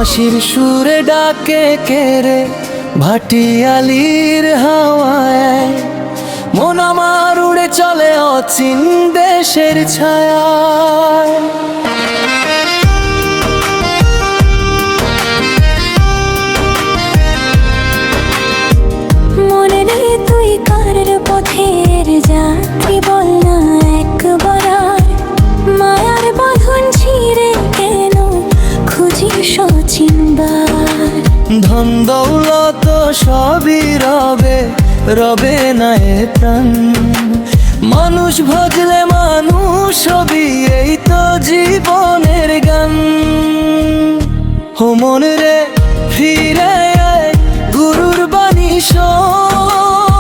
বাঁশির সুরে ডাকে কেরে ভাটিয়ালির হাওয়ায়, মন আমার উড়ে চলে অচিন দেশের ছায়ায়। মনে নেই তুই কার পথের যাত্রী, বল না একবার আর মায়ার বাঁধন ছিঁড়ে কেন খুঁজি সচিনবার। ধন দৌলত সবই রবে, রবে না এ প্রাণ। মানুষ ভজলে মানুষ হবি, এই তো জীবনের গান। হো মন রে ফিরে আয়, গুরুর বাণী শোন।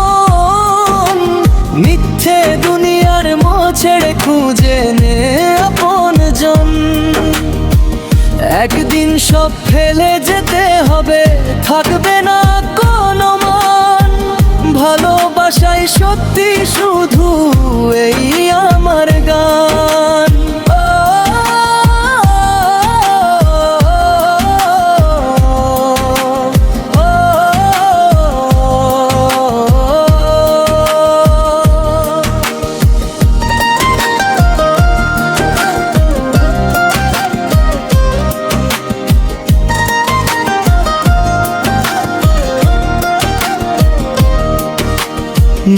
মিথ্যে দুনিয়ার মোহ ছেড়ে খুঁজে নে আপন জন। একদিন সব ফেলে যেতে হবে, থাকবে না কোনো মান। ভালোবাসাই সত্যি শুধু এই আমার গান।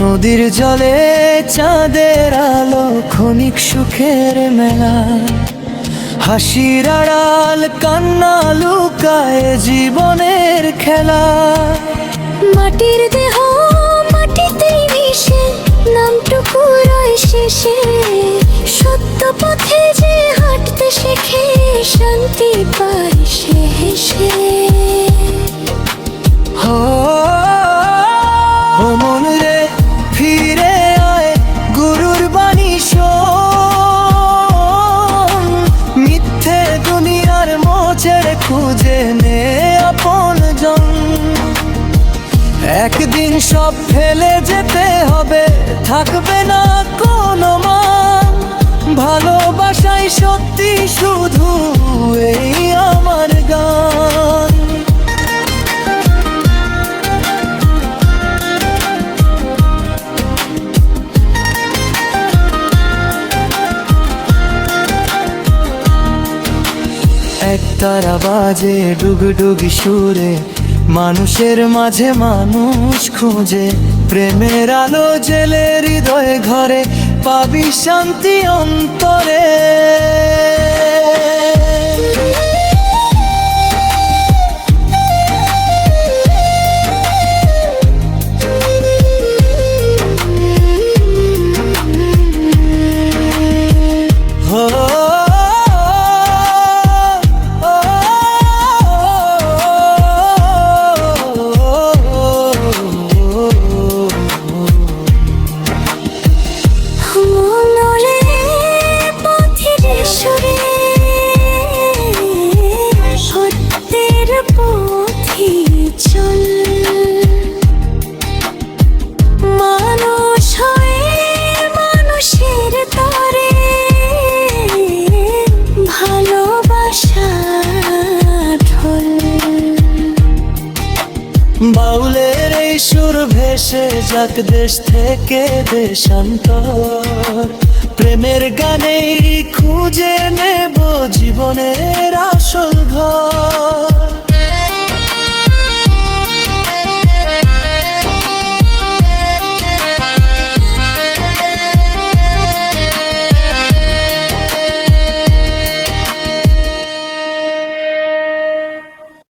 নদীর জলে চাঁদের আলো, ক্ষণিক সুখের মেলা। হাসির আড়াল কান্না লুকায় জীবনের খেলা। মাটির দেহ মাটিতেই মিশে, নামটুকু রয় শেষে। সত্য পথে যে হাঁটতে শেখে, শান্তি পায় সে হেসে। ও মন রে ফিরে আয়, গুরুর বাণী শোন। মিথ্যে দুনিয়ার মোহ ছেড়ে খুঁজে নে আপন জন। একদিন সব ফেলে যেতে হবে, থাকবে না কোনো মান। ভালোবাসাই সত্যি শুধু এই আমার গান। একতারা বাজে ডুগডুগি সুরে, মানুষের মাঝে মানুষ খুঁজে। প্রেমের আলো জেলে হৃদয়ে ঘরে, পাবি শান্তি অন্তরে। বাউলের এই সুর ভেসে যাক দেশ থেকে দেশান্তর। প্রেমের গানেই খুঁজে নেব জীবনের আসল ঘর।